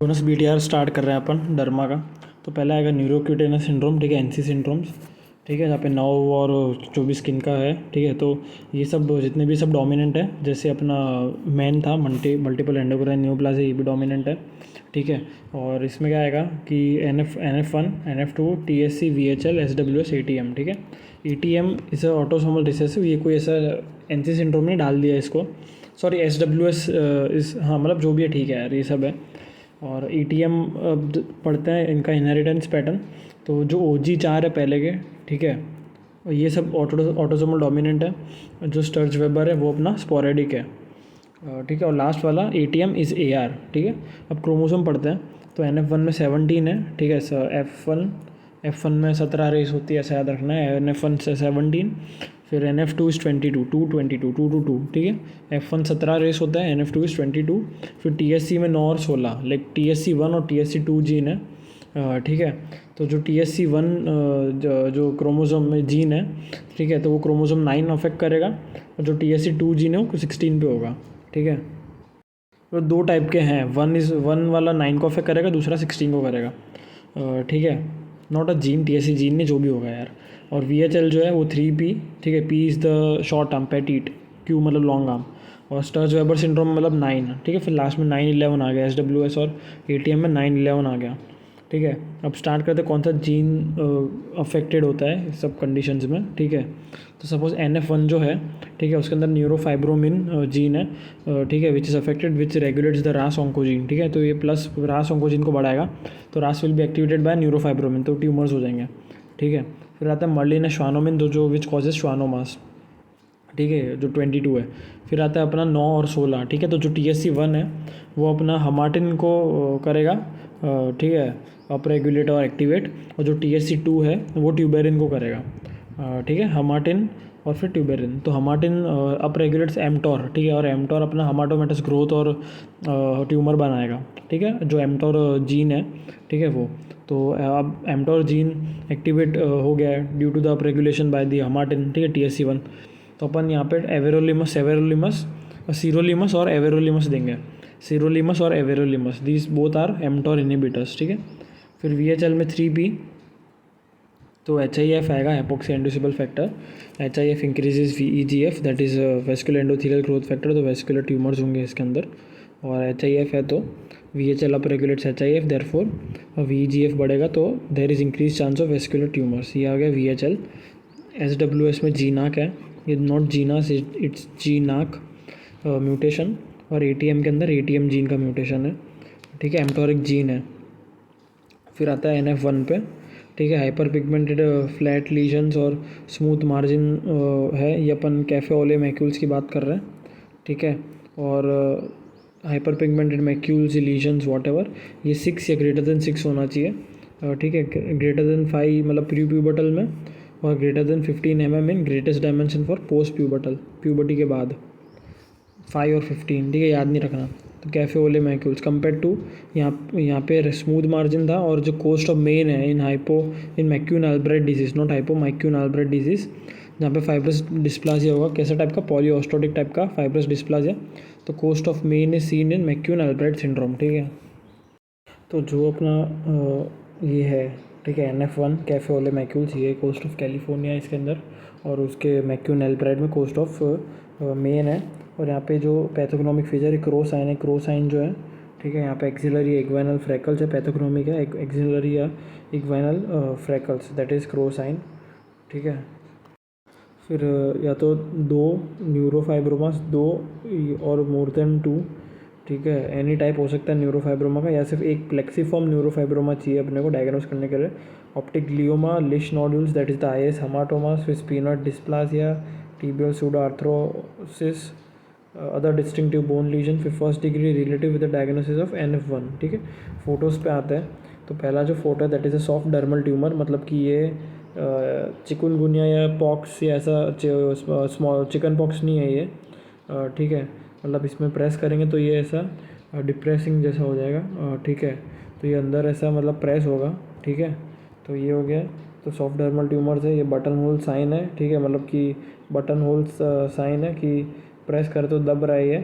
Bonus BTR start कर रहे हैं अपन डर्मा का। तो पहला आएगा न्यूरोक्यूटेनस सिंड्रोम, ठीक है, NC सिंड्रोम्स, ठीक है, जहाँ पे 9 और 24 स्किन का है, ठीक है। तो ये सब जितने भी सब डोमिनेंट है, जैसे अपना मैन था मल्टीपल एंडोक्राइन न्यूप्लासिया, ये भी डोमिनेंट है, ठीक है। और इसमें क्या आएगा कि NF1 NF2 TSC VHL SWS ATM, ठीक है। ATM इस ऑटोसोमल रिसेसिव, ये कोई ऐसा NC सिंड्रोम नहीं डाल दिया इसको, सॉरी SWS इस, हाँ मतलब जो भी है, ठीक है यार, ये सब है। और ATM पढ़ते हैं इनका इनहेरिटेंस पैटर्न। तो जो OG4 है पहले के, ठीक है, और ये सब ऑटोसोमल डोमिनेंट है। जो स्टर्च वेबर है वो अपना स्पोरेडिक है, ठीक है। और लास्ट वाला ATM इज़ AR, ठीक है। अब क्रोमोसोम पढ़ते हैं। तो NF1 में 17 है, ठीक है। F1 में 17 रेस होती है, ऐसा याद रखना है। NF1 से 17, फिर NF2 इज़ 22, 222, 222, ठीक है। F1 17 रेस होता है, NF2 इज़ 22। फिर TSC में 9 और 16, लाइक TSC1 और TSC2 जीन है, ठीक है। तो जो TSC1 जो क्रोमोसोम में जीन है, ठीक है, तो वो क्रोमोसोम 9 अफेक्ट करेगा, और जो TSC2 जीन है वो 16 पे होगा, ठीक है। तो दो टाइप के हैं, वन वाला 9 को अफेक्ट करेगा, दूसरा 16 को करेगा, ठीक है। Not a gene, TSC gene नहीं, जो भी होगा यार। और VHL जो है वो 3P, ठीक है। P is the short arm, petit, Q मतलब लॉन्ग आर्म, और स्टर्च वेबर सिंड्रोम मतलब 9, ठीक है। फिर लास्ट में 9-11 आ गया, SWS और ATM में 9-11 आ गया, ठीक है। अब स्टार्ट करते कौन सा जीन अफेक्टेड होता है इस सब कंडीशंस में, ठीक है। तो सपोज NF1 जो है, ठीक है, उसके अंदर न्यूरोफाइब्रोमिन जीन है, ठीक है, which is affected, which regulates the रास ऑन्कोजीन, ठीक है। तो ये प्लस रास ऑन्कोजीन को बढ़ाएगा, तो रास विल बी एक्टिवेटेड बाय न्यूरोफाइब्रोमिन, तो ट्यूमर्स हो जाएंगे, ठीक है। फिर आता है मर्लिन श्वानोमिन, जो विच कॉजेज श्वानोमास, ठीक है, जो 22 है। फिर आता है अपना 9 और 16, ठीक है। तो जो TSC1 है वो अपना हमाटिन को करेगा, ठीक है, अप रेगुलेट और एक्टिवेट। और जो TSC2 है वो ट्यूबेरिन को करेगा, ठीक है, हमाटिन और फिर ट्यूबेरिन। तो हमाटिन अप रेगुलेट्स एमटोर, ठीक है, और एमटोर अपना हमाटोमेटस ग्रोथ और ट्यूमर बनाएगा, ठीक है, जो एमटोर जीन है, ठीक है वो। तो अब एमटोर जीन एक्टिवेट हो गया है due to the up regulation by the hamartin, ठीक है, TSC1। तो अपन यहाँ पे एवेरोलिमस, सेवेरोलिमस, सीरोलिमस और एवेरोलिमस देंगे। सीरोलिमस और everolimus, these both are mTOR inhibitors, ठीक है। फिर VHL में 3P, तो HIF आएगा, hypoxia inducible factor. HIF increases VEGF, that is vascular endothelial growth factor, तो वेस्कुलर ट्यूमर्स होंगे इसके अंदर। और HIF है तो VHL up regulates HIF, therefore VEGF बढ़ेगा, तो there is increase chance of vascular tumours. ये आ गया VHL। SWS में जीनाक है, ये not GNAS, it's GNAQ mutation. और ATM के अंदर ATM जीन का म्यूटेशन है, ठीक है, एम्टोरिक जीन है। फिर आता है NF1 पे, ठीक है, हाइपर पिगमेंटेड फ्लैट लीजन्स और स्मूथ मार्जिन है, ये अपन कैफे ओले मैक्यूल्स की बात कर रहे हैं, ठीक है। और hyper pigmented macules lesions what ever, ये 6 या ग्रेटर देन 6 होना चाहिए, ठीक है। ग्रेटर देन 5 मतलब प्री प्यूबर्टल में, और greater than 15 mm in greatest dimension for post pubertal, puberty के बाद 5 और 15, ठीक है, याद नहीं रखना। तो कैफे ओले मैक्यूल्स कंपेयर टू, यहाँ पे स्मूथ मार्जिन था, और जो कोस्ट ऑफ मेन है इन McCune अल्ब्रेट disease, not hypo, मैक्यून अल्ब्रेट disease, जहाँ पे फाइब्रस डिस्प्लाजिया होगा, कैसा टाइप का, पॉलीऑस्टोटिक टाइप का फाइब्रस डिस्प्लाजिया। तो coast of Maine is seen in McCune Albright syndrome, ठीक है। तो जो अपना ये है, ठीक है, NF1 कैफे ओले मैक्यूल्स, ये कोस्ट ऑफ कैलिफोर्निया इसके अंदर, और उसके मैक्यून एल्ब्रेड में कोस्ट ऑफ मेन है। और यहाँ पे जो पैथोग्नोमिक फीचर है क्रोसाइन है, क्रोसाइन जो है, ठीक है, यहाँ पे एक्सिलरी इक्वाइनल फ्रैकल्स है, पैथोग्नोमिक है एक्सिलरी या इक्वाइनल फ्रैकल्स, दैट इज़ क्रोसाइन, ठीक है। फिर या तो 2 न्यूरोफाइब्रोमास, 2 और मोर देन 2, ठीक है, एनी टाइप हो सकता है न्यूरोफाइब्रोमा का, या सिर्फ एक प्लेक्सीफॉर्म न्यूरोफाइब्रोमा चाहिए अपने को डायग्नोस करने के लिए। Optic glioma, Lisch nodules, that is the IS hamartomas, फिर sphenoid dysplasia, tibial pseudo arthrosis, other distinctive bone lesion, फिर first degree relative with the diagnosis of NF1, ठीक है। फोटोज़ पे आते हैं। तो पहला जो फोटो है that is a soft dermal tumour, मतलब कि ये चिकनगुनिया या पॉक्स या ऐसा स्मॉल चिकन पॉक्स नहीं है ये, ठीक है। मतलब इसमें प्रेस करेंगे तो ये ऐसा डिप्रेसिंग जैसा हो जाएगा, ठीक है। तो ये अंदर ऐसा मतलब प्रेस होगा, ठीक है। तो ये हो गया। तो सॉफ्ट डर्मल ट्यूमर्स है, ये बटन होल साइन है, ठीक है, मतलब कि बटन होल साइन है कि प्रेस करे तो दब रहा है ये,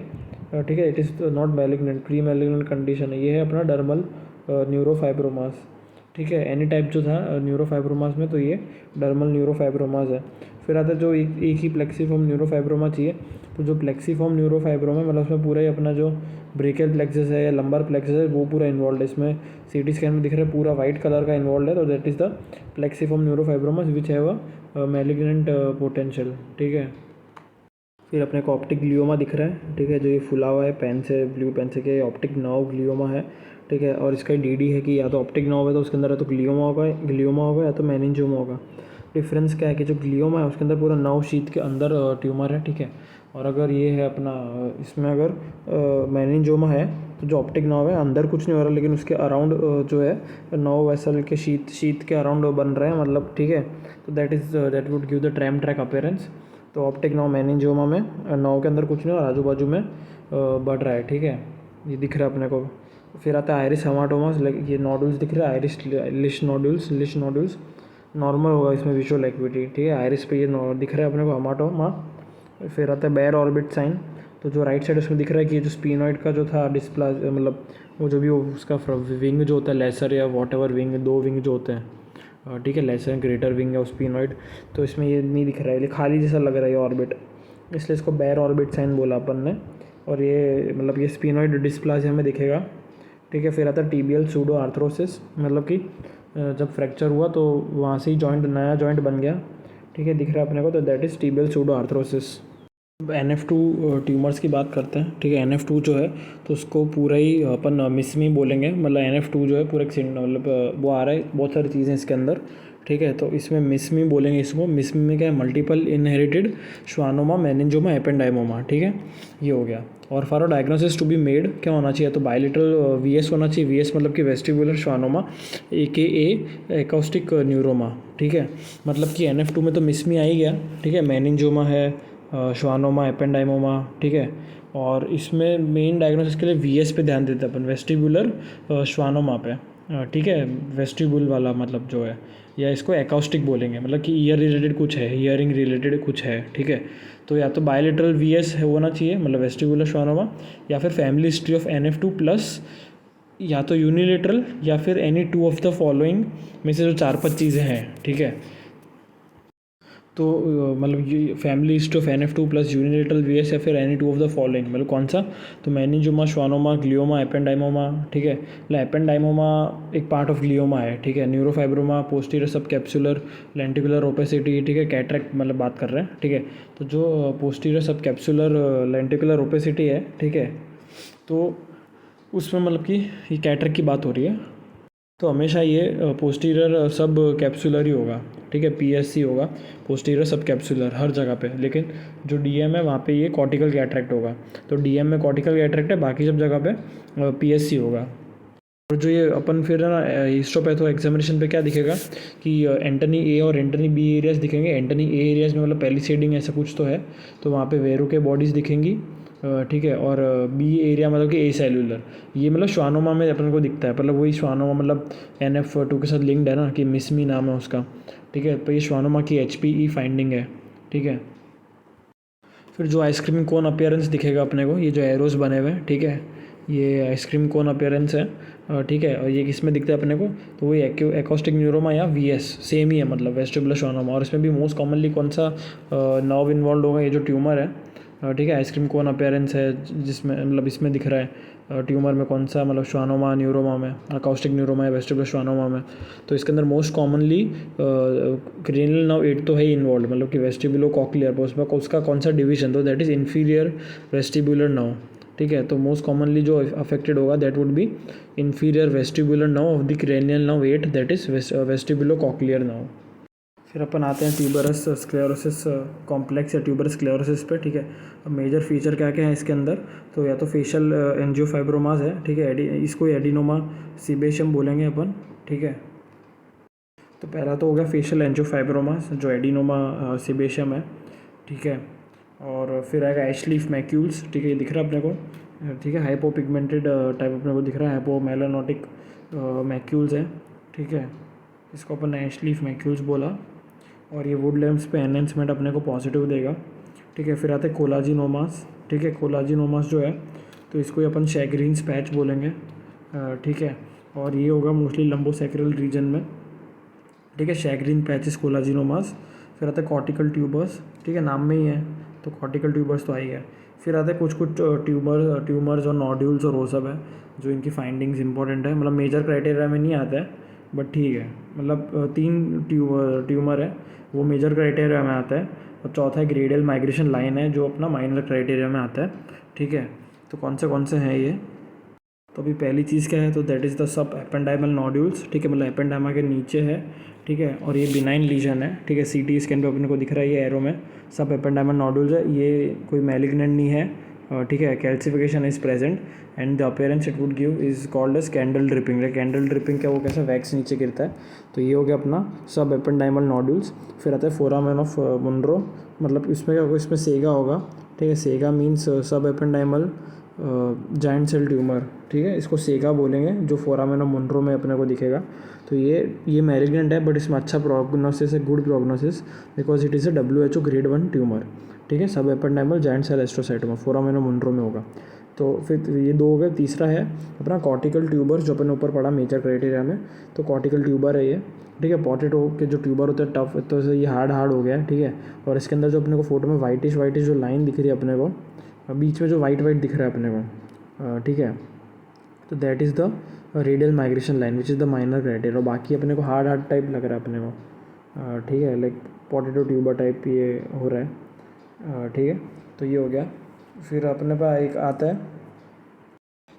ठीक है, it is not malignant, pre malignant condition है। ये है अपना डर्मल न्यूरोफाइब्रोमास। ठीक है, एनी टाइप जो था न्यूरोफाइब्रोमास में, तो ये डर्मल न्यूरोफाइब्रोमास है। फिर आता है जो एक ही प्लेक्सीफॉर्म न्यूरोफाइब्रोमा चाहिए, तो जो प्लेक्सीफॉर्म न्यूरोफाइब्रोमा मतलब उसमें पूरा ही अपना जो ब्रेकियल प्लेक्सस है या लंबर प्लेक्सस है वो पूरा इन्वॉल्व है। इसमें सीटी स्कैन में दिख रहा है पूरा वाइट कलर का इन्वॉल्व है, तो दैट इज़ द प्लेक्सीफॉर्म न्यूरोफाइब्रोमास विच है वह मैलिग्नेंट पोटेंशियल। ठीक है, फिर अपने को ऑप्टिक ग्लियोमा दिख रहा है। ठीक है, जो ये फुला हुआ है पेन से, ब्लू पेन से, कि ऑप्टिक नर्व ग्लियोमा है। ठीक है, और इसका डीडी है कि या तो ऑप्टिक नर्व है तो उसके अंदर है तो ग्लियोमा होगा या तो मेनिंजियोमा होगा। डिफरेंस क्या है कि जो ग्लियोमा है उसके अंदर पूरा नर्व शीथ के अंदर ट्यूमर है। ठीक है, और अगर ये है अपना इसमें अगर मेनिंजियोमा है तो जो ऑप्टिक नर्व है अंदर कुछ नहीं हो रहा, लेकिन उसके अराउंड जो है नर्व वेसल के शीथ के अराउंड बन रहे हैं मतलब। ठीक है, तो that would give the tram track appearance. तो ऑप्टिक नर्व मेनिंजियोमा में नर्व के अंदर कुछ नहीं और आजू बाजू में बढ़ रहा है। ठीक है, ये दिख रहा है अपने को। फिर आता है आयरिस हेमाटोमास, ये नोडुल्स दिख रहा है, आयरिस लिश नोडुल्स नॉर्मल होगा इसमें विजुअल एक्विटी। ठीक है, आयरिस पे ये दिख रहा है अपने को हेमाटोमा। फिर आता है बेयर ऑर्बिट साइन, तो जो राइट साइड उसमें दिख रहा है कि जो स्पीनॉइड का जो था डिस्प्लाज मतलब वो जो भी उसका विंग जो होता है लेसर या वॉट एवर विंग, दो विंग जो होते हैं। ठीक है, लेसर ग्रेटर विंग या स्पीनॉइड, तो इसमें ये नहीं दिख रहा है, ये खाली जैसा लग रहा है ये ऑर्बिट, इसलिए इसको बेयर ऑर्बिट साइन बोला अपन ने। और ये मतलब ये स्पीनॉइड डिस्प्लाजिया में दिखेगा। ठीक है, फिर आता है टीबियल सूडो आर्थरोसिस, मतलब कि जब फ्रैक्चर हुआ तो वहाँ से ही जॉइंट नया जॉइंट बन गया। ठीक है, दिख रहा है अपने को, तो दैट इज़ टीबियल सूडो आर्थरोसिस। अब NF2 ट्यूमर्स की बात करते हैं। ठीक है, NF2 जो है तो उसको पूरा ही अपन मिसमी बोलेंगे, मतलब NF2 जो है पूरा एक मतलब वो आ रहा है बहुत सारी चीज़ें इसके अंदर। ठीक है, तो इसमें मिसमी बोलेंगे इसको। मिसमी में क्या है, multiple inherited schwannoma meningioma ependymoma. ठीक है, ये हो गया। और for diagnosis to be made क्या होना चाहिए, तो बायलिटरल VS होना चाहिए। VS मतलब कि वेस्टिबुलर श्वानोमा AKA एकॉस्टिक न्यूरोमा। ठीक है, मतलब कि NF2 में तो मिसमी आ ही गया। ठीक है, मेनिंजियोमा है, श्वानोमा एपेंडाइमोमा। ठीक है, और इसमें मेन डायग्नोसिस के लिए VS पे ध्यान देते हैं अपन, वेस्टिबुलर श्वानोमा पे। ठीक है, वेस्टिबुल वाला मतलब जो है, या इसको एकॉस्टिक बोलेंगे, मतलब कि ईयर रिलेटेड कुछ है, हियरिंग रिलेटेड कुछ है। ठीक है, तो या तो बायलिटरल VS होना चाहिए मतलब वेस्टिबुलर श्वानोमा, या फिर family history of NF2 plus, या तो यूनिलेटरल, या फिर any two of the following में से जो 4-5 चीज़ें हैं। ठीक है, तो मतलब ये family history of NF2 plus unilateral VS या फिर any two of the following, मतलब कौन सा, तो मेनिंजियोमा, श्वानोमा, ग्लियोमा, एपेंडाइमोमा। ठीक है, मतलब एपेंडाइमोमा एक पार्ट ऑफ ग्लियोमा है। ठीक है, न्यूरोफाइब्रोमा, पोस्टीरियर सब कैप्सुलर लेंटिकुलर ओपेसिटी। ठीक है, कैटरेक्ट मतलब बात कर रहे हैं। ठीक है, तो जो पोस्टीरियर सब कैप्सुलर लेंटिकुलर ओपेसिटी है, ठीक है, तो उसमें मतलब कि ये कैटरेक्ट की बात हो रही है, तो हमेशा ये पोस्टीरियर सब कैप्सुलर ही होगा। ठीक है, PSC होगा, पोस्टीरियर सब कैप्सुलर हर जगह पे। लेकिन जो DM है वहाँ पे ये कॉर्टिकल कैटरेक्ट होगा, तो DM में कॉर्टिकल कैटरेक्ट है, बाकी सब जगह पे PSC होगा। और जो ये अपन फिर ना हिस्टोपैथो एग्जामिनेशन पे क्या दिखेगा कि एंटनी A और एंटनी B एरियाज दिखेंगे। एंटनी A एरियाज में मतलब पैलिसेडिंग ऐसा कुछ तो है, तो वहाँ पे वेरू के बॉडीज़ दिखेंगी। ठीक है, और B एरिया मतलब कि A सेलुलर, ये मतलब श्वानोमा में अपन को दिखता है, मतलब वही श्वानोमा मतलब NF2 के साथ लिंक्ड है ना, कि मिसमी नाम है उसका। ठीक है, तो ये श्वानोमा की HPE फाइंडिंग है। ठीक है, फिर जो आइसक्रीम कोन अपीयरेंस दिखेगा अपने को, ये जो एरोज बने हुए हैं। ठीक है, ये आइसक्रीम कोन अपीयरेंस है। ठीक है, और ये किस में दिखता है अपने को, तो वही एकॉस्टिक न्यूरोमा या VS सेम ही है, मतलब वेस्टिबुलर श्वानोमा। और इसमें भी मोस्ट कॉमनली कौन सा नर्व इन्वॉल्व होगा, ये जो ट्यूमर है। ठीक है, आइसक्रीम कोन अपीयरेंस है जिसमें मतलब इसमें दिख रहा है ट्यूमर में कौन सा, मतलब श्वानोमा न्यूरोमा में, अकाउस्टिक न्यूरोमा या वेस्टिबुलर श्वानोमा में। तो इसके अंदर मोस्ट कॉमनली क्रेनियल नर्व 8 तो है ही इन्वॉल्व, मतलब कि वेस्टिबुलो कॉक्लियर, उसमें उसका कौन सा डिवीजन, तो that is inferior vestibular nerve. ठीक है, तो मोस्ट कॉमनली जो अफेक्टेड होगा that would be inferior vestibular nerve of the cranial nerve 8, that is vestibulo cochlear nerve. फिर अपन आते हैं ट्यूबरस स्क्लेरोसिस कॉम्प्लेक्स या ट्यूबरस स्क्लेरोसिस पे। ठीक है, अब मेजर फीचर क्या क्या है इसके अंदर, तो या तो फेशियल एंजियोफाइब्रोमास है। ठीक है, इसको एडिनोमा सीबेशियम बोलेंगे अपन। ठीक है, तो पहला तो हो गया फेशियल एंजियोफाइब्रोमास जो एडिनोमा सीबेशियम है। ठीक है, और फिर आएगा एशलीफ मैक्यूल्स। ठीक है, ये दिख रहा है अपने को। ठीक है, हाइपोपिगमेंटेड टाइप अपने को दिख रहा है, हाइपोमेलानोटिक मैक्यूल्स है। ठीक है, इसको अपन ने एशलीफ मैक्यूल्स बोला। और ये वुड लैम्प्स पे एनहेंसमेंट अपने को पॉजिटिव देगा। ठीक है, फिर आते हैं कोलाजिनोमास। ठीक है, कोलाजिनोमास जो है तो इसको ही अपन शैग्रीन्स पैच बोलेंगे, ठीक है। और ये होगा मोस्टली लंबोसेक्रल रीजन में, ठीक है। Shagreen patches कोलाजिनोमास। फिर आता है कॉर्टिकल ट्यूबर्स, ठीक है, नाम में ही है तो कॉर्टिकल ट्यूबर्स तो आई है। फिर आता है कुछ कुछ ट्यूमर्स और नॉड्यूल्स और वो सब है जो इनकी फाइंडिंग्स इंपॉर्टेंट है, मतलब मेजर क्राइटेरिया में नहीं आता है बट ठीक है, मतलब 3 ट्यूमर है वो मेजर क्राइटेरिया में आता है, और चौथा है ग्रेडियल माइग्रेशन लाइन है जो अपना माइनर क्राइटेरिया में आता है, ठीक है। तो कौन से हैं ये, तो अभी पहली चीज़ क्या है, तो that is the sub ependymal nodules, ठीक है, मतलब एपेंडाइमा के नीचे है, ठीक है। और ये बिनाइन लीजन है, ठीक है, सीटी स्कैन पे अपने को दिख रहा है ये एरो में, सब एपेंडाइमल नॉड्यूल्स है, ये कोई मैलिग्नेंट नहीं है, ठीक है। Calcification is present and the appearance it would give is called as candle dripping. Candle dripping क्या, वो कैसा वैक्स नीचे गिरता है, तो ये हो गया अपना सब एपेंडाइमल नॉड्यूल्स। फिर आता है फोरामेन ऑफ मुनरो, मतलब इसमें क्या होगा, इसमें सेगा होगा, ठीक है। सेगा मीन्स सब एपेंडाइमल जाइंट सेल ट्यूमर, ठीक है, इसको सेगा बोलेंगे, जो फोरामेन ऑफ मुनरो में अपने को दिखेगा। तो ये मैलिग्नेंट है बट इसमें अच्छा प्रोग्नोसिस है, good prognosis, because it is a WHO grade 1 tumour, ठीक है। Sub ependymal giant cell astrocytoma foramen of Monro में होगा। तो फिर ये 2 हो गए। तीसरा है अपना कॉर्टिकल ट्यूबर, जो अपने ऊपर पड़ा मेजर क्राइटेरिया में, तो कॉर्टिकल ट्यूबर है ये, ठीक है। पोटैटो के जो ट्यूबर होते हैं टफ, तो ये हार्ड हो गया है, ठीक है। और इसके अंदर जो अपने को फोटो में वाइटिश जो लाइन दिख रही है अपने को, बीच में जो वाइट दिख रहा है अपने को, ठीक है, तो that is the radial migration line which is the minor criteria. और बाकी अपने को हार्ड टाइप लग रहा है अपने को, ठीक है, लाइक पोटैटो ट्यूबर टाइप ये हो रहा है, ठीक है। तो ये हो गया। फिर अपने पास एक आता है,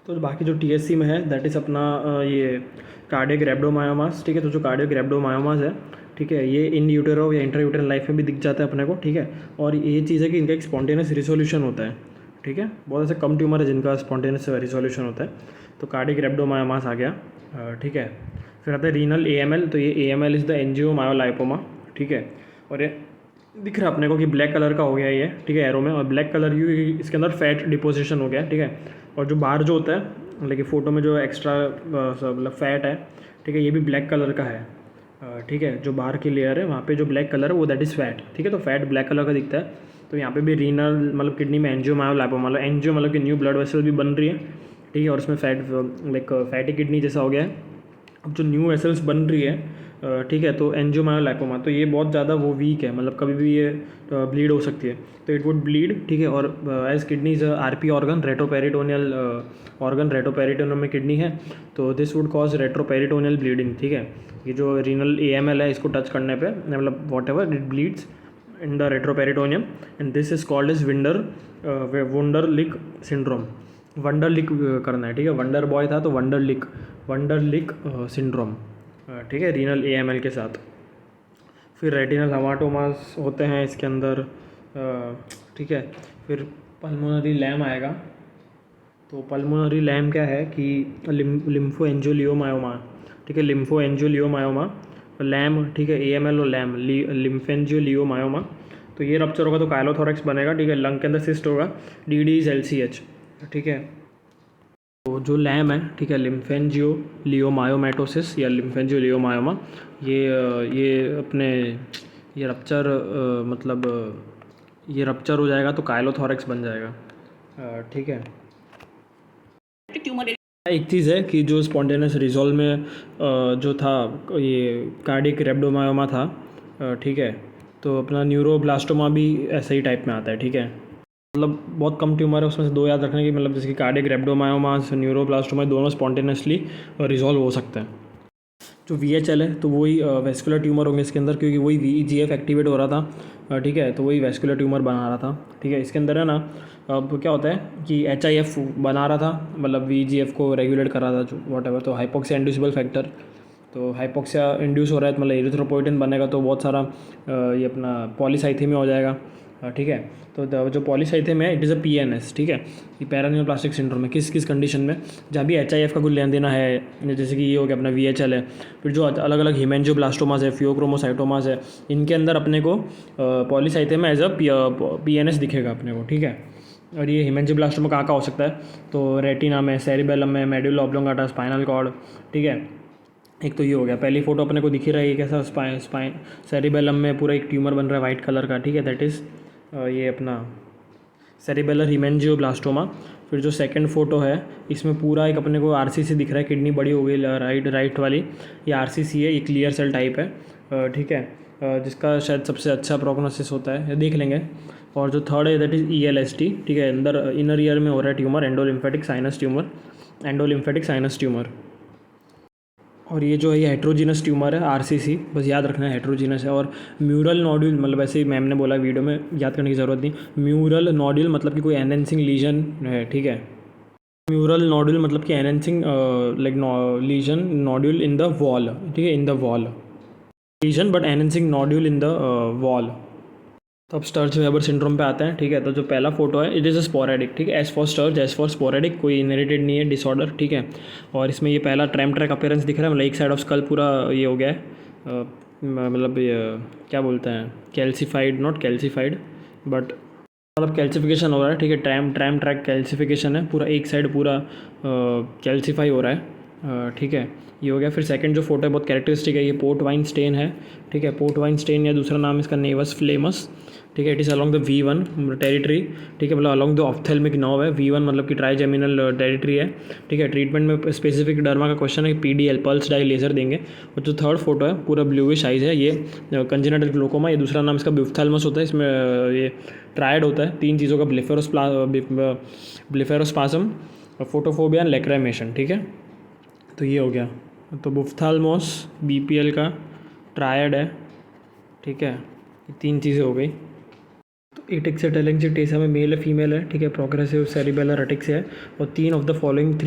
तो बाकी जो TSC में है दैट इज़ अपना ये कार्डियक रैप्डोमायोमास, ठीक है। तो जो कार्डियक रैप्डोमायोमास है, ठीक है, ये इन यूटेरो या इंट्रा यूटेरल लाइफ में भी दिख जाता है अपने को, ठीक है। और ये चीज़ है कि इनका एक स्पॉन्टेनियस रिसोल्यूशन होता है, ठीक है। बहुत ऐसे कम ट्यूमर है जिनका स्पॉन्टेनियस रिसोल्यूशन होता है, तो कार्डियक रैप्डोमायोमास आ गया, ठीक है। फिर आता है रीनल AML, तो ये AML इज़ द एंजियोमायोलाइपोमा, ठीक है। और ये दिख रहा है अपने को कि ब्लैक कलर का हो गया ये, ठीक है, एरो में, और ब्लैक कलर इसके अंदर फैट डिपोजिशन हो गया, ठीक है। और जो बाहर जो होता है, लेकिन फ़ोटो में जो एक्स्ट्रा मतलब फैट है, ठीक है, ये भी ब्लैक कलर का है, ठीक है। जो बाहर की लेयर है वहाँ पे जो ब्लैक कलर है वो दैट इज़ फैट, ठीक है। तो फैट ब्लैक कलर का दिखता है। तो यहाँ पे भी रीनल मतलब किडनी में एंजियोमायोलाइपोमा, मतलब एंजियो मतलब कि न्यू ब्लड वेसल भी बन रही है, ठीक है। और उसमें फैट लाइक फैटी किडनी जैसा हो गया है। अब जो न्यू वेसल्स बन रही है, ठीक है, तो एंजियोमायोलाइपोमा, तो ये बहुत ज़्यादा वो वीक है, मतलब कभी भी ये ब्लीड हो सकती है, तो इट वुड ब्लीड, ठीक है। और as kidney is RP organ, retroperitoneal organ, retroperitoneum में किडनी है, तो this would cause retroperitoneal bleeding, ठीक है। ये जो रीनल AML है, इसको टच करने पे मतलब whatever it bleeds in the retroperitoneum, and this is called as Wunderlich syndrome. Wunderlich करना है, ठीक है, वंडर बॉय था तो वंडरलिक सिंड्रोम, ठीक है, रीनल AML के साथ। फिर रेटिनल हेमाटोमास होते हैं इसके अंदर, ठीक है। फिर पल्मोनरी लैम आएगा, तो पल्मोनरी लैम क्या है कि लिम्फोएंजियोलियोमायोमा, ठीक है, लिम्फोएंजियोलियोमायोमा लैम, ठीक है, AML और लैम लिम्फेंजियोलियोमायोमा। तो ये रप्चर होगा तो काइलोथोरैक्स बनेगा, ठीक है। लंग के अंदर सिस्ट होगा, DD इज LCH, ठीक है। तो जो लैम है, ठीक है, लिम्फेंजियोलियोमायोमेटोसिस या लिम्फेंजियोलियोमायोमा, ये अपने ये रप्चर मतलब ये रप्चर हो जाएगा तो काइलोथोरैक्स बन जाएगा, ठीक है। एक चीज़ है कि जो स्पॉन्टेनियस रिजॉल्व में जो था ये कार्डियक रैप्डोमायोमा था, ठीक है। तो अपना न्यूरोब्लास्टोमा भी ऐसे ही टाइप में आता है, ठीक है। मतलब बहुत कम ट्यूमर है उसमें से 2 याद रखने की, मतलब जैसे कि कार्डियक रैप्डोमायोमास, न्यूरोब्लास्टोमा, दोनों स्पॉन्टेनियसली रिजॉल्व हो सकते हैं। जो VHL है तो वही वेस्कुलर ट्यूमर होंगे इसके अंदर, क्योंकि वही VEGF एक्टिवेट हो रहा था, ठीक है, तो वही वेस्कुलर ट्यूमर बना रहा था, ठीक है। इसके अंदर है ना, अब क्या होता है कि HIF बना रहा था, मतलब VEGF को रेगुलेट कर रहा था जो वॉट एवर, तो हाइपोक्सिया इंड्यूसिबल फैक्टर, तो हाइपोक्सिया इंड्यूस हो रहा है, मतलब एरिथ्रोपोइटिन बनेगा तो बहुत सारा ये अपना पॉलीसाइथेमिया हो जाएगा, ठीक है। तो जो पॉलीसाइथेमिया है इट इज़ अ PNS, ठीक है। ये पैरान्यूरोप्लास्टिक सिंड्रोम में किस कंडीशन में, जहाँ भी HIF का कुछ लेन देना है, जैसे कि ये हो गया अपना VHL है। फिर जो अलग अलग हिमेंजियोब्लास्टोमास है, फियोक्रोमोसाइटोमास है, इनके अंदर अपने को पॉलीसाइथेमिया एज अ PNS दिखेगा अपने को, ठीक है। और ये हिमेंजियोब्लास्टोमा कहाँ हो सकता है, तो रेटिना में, सेरिबेलम में, मेडुला ऑब्लोंगाटा, स्पाइनल कॉर्ड, ठीक है। एक तो ये हो गया, पहली फोटो अपने को दिख ही रहा है कैसा सेरिबेलम में पूरा एक ट्यूमर बन रहा है वाइट कलर का, ठीक है, दैट इज़ ये अपना सेरिबेलर हीमेंजियोब्लास्टोमा। फिर जो सेकंड फोटो है इसमें पूरा एक अपने को आरसीसी दिख रहा है, किडनी बड़ी हो गई राइट वाली, ये आरसीसी है, ये क्लियर सेल टाइप है, ठीक है, जिसका शायद सबसे अच्छा प्रोग्नोसिस होता है, ये देख लेंगे। और जो थर्ड है दैट इज़ ELST, ठीक है, अंदर इनर ईयर में हो रहा है ट्यूमर, एंडोलिम्फेटिक साइनस ट्यूमर। और ये जो है ये हेट्रोजीनस ट्यूमर है, आरसीसी, बस याद रखना है हेट्रोजीनस है। और म्यूरल नोड्यूल, मतलब ऐसे ही मैम ने बोला वीडियो में, याद करने की ज़रूरत नहीं। म्यूरल नोड्यूल मतलब कि कोई एनहेंसिंग लीजन है, ठीक है। म्यूरल नोड्यूल मतलब कि enhancing like lesion nodule in the wall, ठीक है, in the wall lesion but enhancing nodule in the wall. तो अब स्टर्ज वेबर सिंड्रोम पे आते हैं, ठीक है। तो जो पहला फोटो है इट इज़ अ स्पोरेडिक, ठीक है, S for Sturge, S for sporadic, कोई इनहेरिटेड नहीं है डिसऑर्डर, ठीक है। और इसमें ये पहला ट्रैम ट्रैक अपीयरेंस दिख रहा है, मतलब एक साइड ऑफ स्कल पूरा ये हो गया है, मतलब ये क्या बोलते हैं, कैल्सीफाइड, नॉट कैल्सीफाइड बट मतलब कैल्सिफिकेशन हो रहा है, ठीक है, ट्रैम ट्रैक कैल्सिफिकेशन है, पूरा एक साइड पूरा कैल्सीफाई हो रहा है, ठीक है, ये हो गया। फिर सेकंड जो फोटो है बहुत कैरेक्टरिस्टिक है, ये पोर्ट वाइन स्टेन है, ठीक है, पोर्ट वाइन स्टेन या दूसरा नाम इसका नेवस फ्लेमस, ठीक है। It is along the V1 territory, ठीक है, मतलब अलॉन्ग द ऑप्थेल्मिक नर्व है। V1 मतलब कि ट्राइजेमिनल टेरिटरी है, ठीक है। ट्रीटमेंट में स्पेसिफिक डर्मा का क्वेश्चन है, PDL पल्स डाई लेजर देंगे। और जो थर्ड फोटो है पूरा ब्लूइश आइज है, ये कंजेनिटल ग्लोकोमा, ये दूसरा नाम इसका ब्यूफ्थैल्मस होता है। इसमें ये ट्रायड होता है, तीन चीज़ों का, ब्लेफेरोस्पासम, फोटोफोबिया एंड लैक्राइमेशन, ठीक है। तो ये हो गया, तो बुफ्थाल्मोस BPL का ट्रायड है, ठीक है, ये तीन चीज़ें हो गई। तो एटिक्सिया टेलेंजिटेसिया में मेल है फीमेल है, ठीक है, प्रोग्रेसिव सेरिबेलर अटिक्सिया है। और three of the following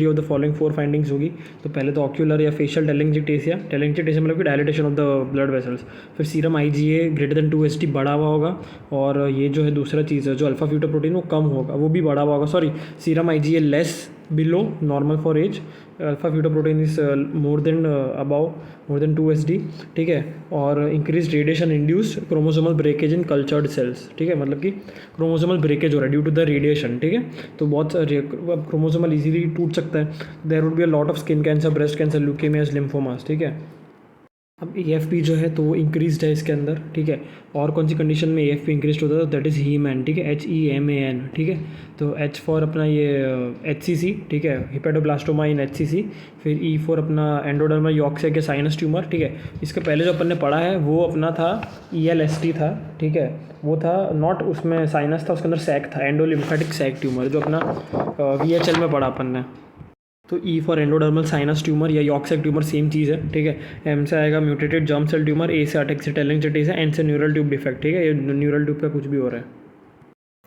4 findings होगी। तो पहले तो ऑक्यूलर या फेशियल टेलेंजिटेसिया मतलब कि dilatation of the blood vessels. फिर serum IgA greater than 2 ST बढ़ा हुआ होगा। और ये जो है दूसरा चीज़ है, जो अल्फा फ्यूटोप्रोटीन वो कम होगा, वो भी बढ़ा हुआ होगा, sorry, serum IgA less below normal for age, alpha fetoprotein is more than 2 ST, ठीक है। और increase radiation induced chromosomal breakage in cultured cells, ठीक है, मतलब कि क्रोमोसोमल ब्रेकेज हो रहा है ड्यू टू द रेडिएशन, ठीक है। तो बहुत सारे क्रोमोसोमल इजीली टूट सकता है। There would be a lot of skin cancer, breast cancer, leukaemias, lymphomas, ठीक है। अब AFP जो है तो वो इंक्रीज्ड है इसके अंदर, ठीक है। और कौन सी कंडीशन में AFP इंक्रीज होता है, तो दैट इज़ हीमैन, ठीक है, HEMAN, ठीक है। तो H फॉर अपना ये HCC, ठीक है, हिपेटोब्लास्टोमा इन HCC। फिर E फॉर अपना एंडोडर्मल यॉर्कशियर के साइनस ट्यूमर, ठीक है। इसके पहले जो अपन ने पढ़ा है वो अपना था ELST था, ठीक है, वो था नॉट, उसमें साइनस था, उसके अंदर सैक था, एंडोलिम्फेटिक सैक ट्यूमर, जो अपना VHL में पढ़ा अपन ने। तो E for endodermal sinus tumour या यॉर्कशियर ट्यूमर सेम चीज़ है, ठीक है। M से आएगा mutated germ cell tumour, A से अटेक्सिया टेलेंजिटेसिया, N से न्यूरल ट्यूब डिफेक्ट, ठीक है, ये न्यूरल ट्यूब का कुछ भी हो रहा है।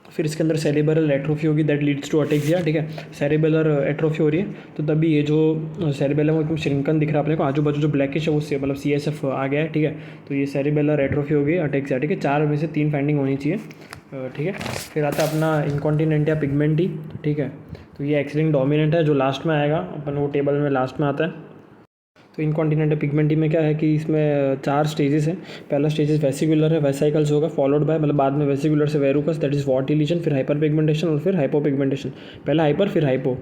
फिर इसके अंदर सेरिबेलर एट्रोफी होगी, दैट लीड्स टू अटेक्सिया, ठीक है, सेरिबेलर एट्रोफी हो रही है। तो तभी ये जो सेरिबेलम में श्रिंकन दिख रहा है अपने को, आजू बाजू जो ब्लैकिश है वो मतलब CSF आ गया है, ठीक है। तो ये सेरिबेलर एट्रोफी होगी, अटेक्सिया, ठीक है, 4 में से 3 फाइंडिंग होनी चाहिए, ठीक है। फिर आता है अपना इनकॉन्टिनेंटिया पिगमेंटी, ठीक है। तो ये एक्स-लिंक्ड डोमिनेंट है, जो लास्ट में आएगा, अपन वो टेबल में लास्ट में आता है। तो इनकॉन्टिनेंटल पिगमेंटी में क्या है कि इसमें 4 स्टेजेस हैं। पहला स्टेजेस वेसिकुलर है, वेसाइकल्स होगा, फॉलोड बाय, मतलब बाद में वेसिकुलर से वेरुकस, दैट इज वॉटी लीजन, फिर हाइपर पिगमेंटेशन और फिर हाइपो पिगमेंटेशन। पहला हाइपर फिर हाइपो,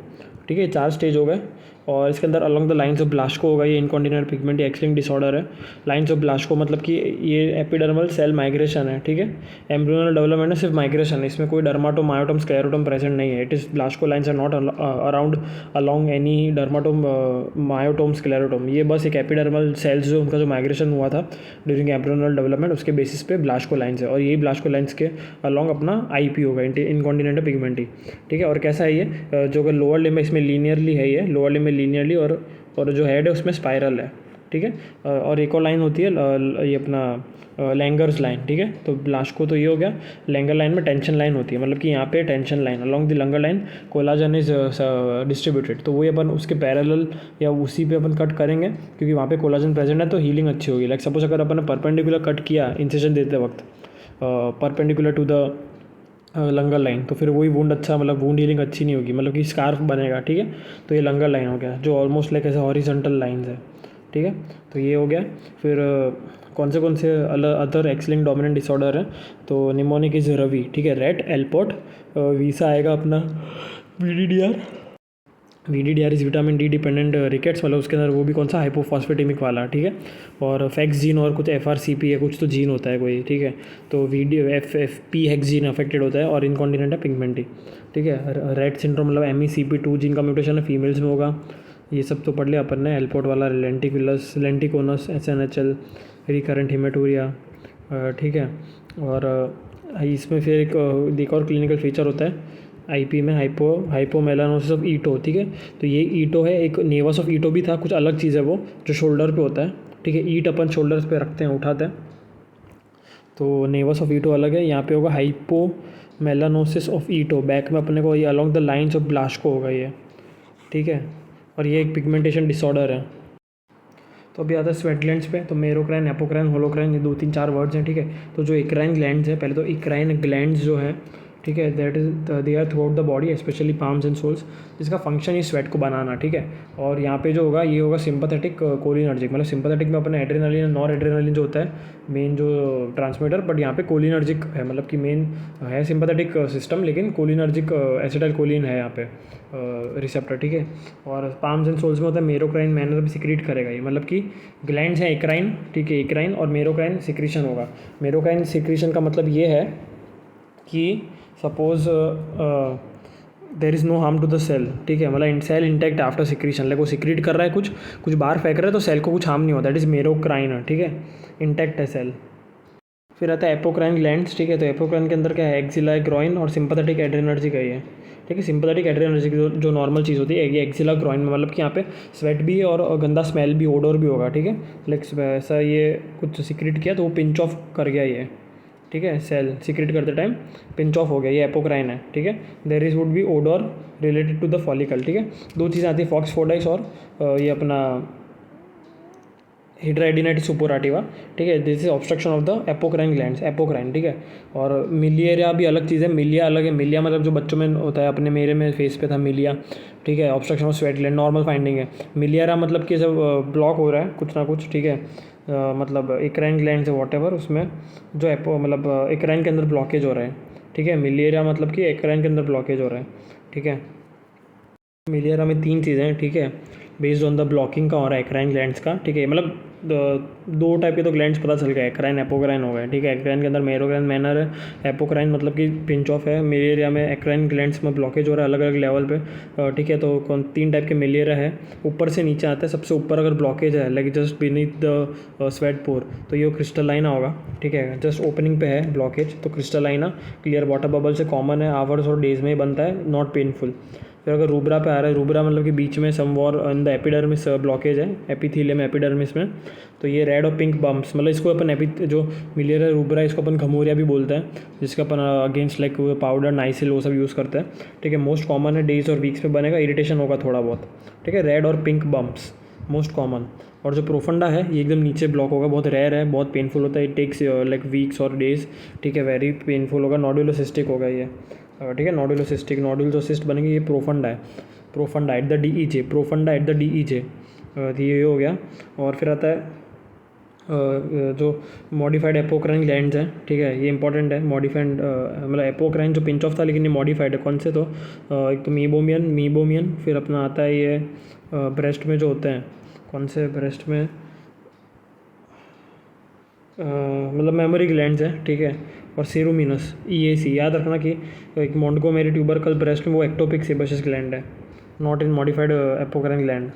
ठीक है, 4 स्टेज हो गए। और इसके अंदर अलॉन्ग द लाइन्स ऑफ ब्लास्को होगा, ये इनकॉन्टिनेंटल पिगमेंटी एक्स-लिंक्ड डिसऑर्डर है। लाइन्स ऑफ ब्लास्को मतलब कि ये एपिडर्मल सेल माइग्रेशन है, ठीक है, एम्ब्रियोनल डेवलपमेंट है, सिर्फ माइग्रेशन है, इसमें कोई डर्माटोम मायोटोम स्क्लेरोटोम प्रेजेंट नहीं है। It is Blaschko lines are not around along any dermatome myotome sclerotome. ये बस एक एपिडर्मल सेल्स जो उनका जो माइग्रेशन हुआ था ड्यूरिंग एम्ब्रियोनल डेवलपमेंट, उसके बेसिस पे ब्लास्को लाइन्स है। और यही ब्लास्को लाइन्स के अलॉन्ग अपना IP होगा, इनकॉन्टिनेंटल पिगमेंटी, ठीक है। और कैसा है ये, जो कि लोअर लिम्ब में इसमें लीनियरली है, ये लोअर लिम्ब में लीनियरली, और जो हेड है उसमें स्पाइरल है, ठीक है। और एक और लाइन होती है ये अपना लैंगर्स लाइन, ठीक है। तो ब्लास्को तो ये हो गया। लैंगर लाइन में टेंशन लाइन होती है, मतलब कि यहाँ पे tension line along the Langer line collagen is distributed, तो वही अपन उसके पैरेलल या उसी पे अपन कट करेंगे, क्योंकि वहाँ पे कोलाजन प्रेजेंट है, तो हीलिंग अच्छी होगी। लाइक सपोज अगर अपन ने परपेंडिकुलर कट किया इंसेशन देते वक्त, perpendicular to the Langer line, तो फिर वही वुंड अच्छा, मतलब वुंड हीलिंग अच्छी नहीं होगी, मतलब कि स्कार्फ बनेगा, ठीक है। तो ये लंगर लाइन हो गया, जो ऑलमोस्ट लाइक ऐसे हॉरिजॉन्टल लाइंस है, ठीक है। तो ये हो गया। फिर कौन से अदर एक्स-लिंक्ड डोमिनेंट डिसऑर्डर है, तो निमोनिक इज रवि, ठीक है, रेट एल्पोट, वीसा आएगा अपना VDDR, VDDR vitamin D dependent rickets, मतलब उसके अंदर वो भी कौन सा हाइपोफॉस्फेटेमिक वाला, ठीक है। और फैक्स जीन और कुछ FRCP है, कुछ तो जीन होता है कोई, ठीक है। तो FFP हेक्स जीन अफेक्टेड होता है और इनकॉन्टिनेंट है पिगमेंटी, ठीक है। रेट सिंड्रोम मतलब MECP2 जीन का म्यूटेशन है, फीमेल्स में होगा। ये सब तो पढ़ लिया अपन ने। एल्पोर्ट वाला, लेंटिकोनस, SNHL, रिकरेंट हेमेटूरिया, ठीक है। और इसमें फिर एक और क्लिनिकल फीचर होता है IP में, हाइपोमेलानोसिस ऑफ ईटो, ठीक है। तो ये ईटो है, एक नेवस ऑफ ईटो भी था, कुछ अलग चीज़ है वो, जो शोल्डर पे होता है, ठीक है। ईट अपन शोल्डर्स पे रखते हैं, उठाते हैं, तो नेवस ऑफ ईटो अलग है। यहाँ पे होगा हाइपोमेलानोसिस ऑफ ईटो, बैक में अपने को ये अलोंग द लाइन्स ऑफ ब्लास्को होगा ये, ठीक है। और ये एक पिगमेंटेशन डिसऑर्डर है। तो अभी आता है स्वेट ग्लैंड्स पे। तो मेरोक्राइन, एपोक्राइन, होलोक्राइन, ये 2-3-4 वर्ड्स हैं, ठीक है। तो जो इक्राइन ग्लैंड्स है, पहले तो इक्राइन ग्लैंड्स जो है, ठीक है, that is they are throughout the body, specially palms and soles, जिसका फंक्शन ही स्वेट को बनाना, ठीक है। और यहाँ पे जो होगा ये होगा सिंपैथेटिक कोलिनर्जिक, मतलब सिंपैथेटिक में अपने एड्रेनलिन और नॉर एड्रेनलिन जो होता है मेन जो ट्रांसमीटर, बट यहाँ पे कोलिनर्जिक है, मतलब कि मेन है सिंपैथेटिक सिस्टम, लेकिन कोलिनर्जिक एसिटाइल कोलिन है यहाँ पे रिसेप्टर, ठीक है। और पाम्स एंड सोल्स में होता है मेरोक्राइन, मैनर भी सिक्रीट करेगा ये, मतलब कि ग्लैंड्स हैं इक्राइन, ठीक है, इक्राइन, और मेरोक्राइन सिक्रीशन होगा। मेरोक्राइन सिक्रीशन का मतलब ये है कि suppose there is no harm to the cell, ठीक है, मतलब cell intact after secretion, like वो सिक्रीट कर रहा है, कुछ बाहर फेंक रहा है, तो सेल को कुछ हार्म नहीं होता, दैट इज़ मेरोक्राइन, ठीक है, इंटैक्ट है सेल। फिर आता है एपोक्राइन ग्लैंड्स, ठीक है। तो एपोक्राइन के अंदर क्या है, एक्सिला, ग्रॉइन और सिंपैथेटिक एड्रेनर्जिक है ये, ठीक है। सिंपैथेटिक एड्रेनर्जिक जो नॉर्मल चीज़ होती है, ये एक्सिला ग्रॉइन में, मतलब कि यहाँ पे स्वेट भी है और गंदा स्मेल भी, ओडोर भी होगा, ठीक है। लाइक ऐसा ये कुछ सिक्रेट किया तो वो पिंच ऑफ कर गया ये, ठीक है, सेल सिक्रेट करते टाइम पिंच ऑफ हो गया, ये एपोक्राइन है, ठीक है। There is would be odour related to the follicle, ठीक है। 2 चीज़ें आती है, फॉक्सफोडाइस और ये अपना हिड्राइडिनाइटिस सुपोराटिवा, ठीक है। This is obstruction of the apocrine glands, apocrine, ठीक है। और मिलियरिया भी अलग चीज़ है, मिलिया अलग है। मिलिया मतलब जो बच्चों में होता है, अपने मेरे में फेस पे था मिलिया, ठीक है, obstruction of sweat gland, normal finding है। मिलियरा मतलब कि जब ब्लॉक हो रहा है कुछ ना कुछ, ठीक है, मतलब इक्राइन ग्लैंड से वॉट उसमें जो मतलब इक्राइन के अंदर ब्लॉकेज हो रहा है, ठीक है। मिलियरिया मतलब कि इक्राइन के अंदर ब्लॉकेज हो रहा है, ठीक है। मिलियरा में 3 चीज़ें हैं, ठीक है, बेस्ड ऑन द ब्लॉकिंग का और एक्राइन ग्लैंड्स का, ठीक है। मतलब 2 टाइप के तो ग्लैंड्स पता चल गया, एक्राइन एपोक्राइन हो गए, ठीक है। एक्राइन के अंदर मेरोक्राइन मैनर है, एपोक्राइन मतलब कि पिंच ऑफ है। मिलियरिया में एक्राइन ग्लैंड्स में ब्लॉकेज हो रहा है अलग अलग लेवल पे, ठीक है। तो 3 टाइप के मिलियरिया है, ऊपर से नीचे आता है। सबसे ऊपर अगर ब्लॉकेज है like just beneath the sweat pore, तो ये क्रिस्टलाइना होगा, ठीक है। जस्ट ओपनिंग पे है ब्लॉकेज तो क्रिस्टलाइना, क्लियर वाटर बबल से कॉमन है, आवर्स और डेज में ही बनता है, नॉट पेनफुल। फिर अगर रूबरा पे आ रहा है, रूबरा मतलब कि बीच में समवॉर इन द एपिडर्मिस ब्लॉकेज है, एपिथीलियम एपिडर्मिस में, तो ये रेड और पिंक बम्प्स, मतलब इसको अपन जो मिलियर है रूबरा, इसको अपन घमोरिया भी बोलते हैं, जिसका अपन अगेंस्ट लाइक पाउडर, नाइसिल, वो सब यूज़ करते हैं, ठीक है। मोस्ट कॉमन है, डेज और वीक्स में बनेगा, इरिटेशन होगा थोड़ा बहुत, ठीक है। रेड और पिंक बम्प्स मोस्ट कॉमन। और जो प्रोफंडा है ये एकदम नीचे ब्लॉक होगा, बहुत रेयर है, बहुत पेनफुल होता है, इट टेक्स लाइक वीक्स और डेज, ठीक है, वेरी पेनफुल होगा। नोडुलोसिस्टिक होगा ये, ठीक है, नोडुलोसिस्टिक, नोडुल जो सिस्ट बनेंगे, ये प्रोफंडा है, profunda at the DEJ, profunda at the DEJ, ये हो गया। और फिर आता है जो मॉडिफाइड एपोक्राइन ग्लैंड्स हैं, ठीक है, ये इंपॉर्टेंट है। मॉडिफाइड मतलब एपोक्राइन जो पिंच ऑफ था, लेकिन ये मॉडिफाइड है, कौन से, तो एक तो मीबोमियन, फिर अपना आता है ये ब्रेस्ट में जो होते हैं, कौन से ब्रेस्ट में, मतलब मेमोरी ग्लैंड्स हैं, ठीक है। और सेरोमिनस, EAC, याद रखना कि एक मोंटगोमेरी ट्यूबरकल ब्रेस्ट में वो एक्टोपिक सेबेशियस ग्लैंड है, not in modified apocrine gland.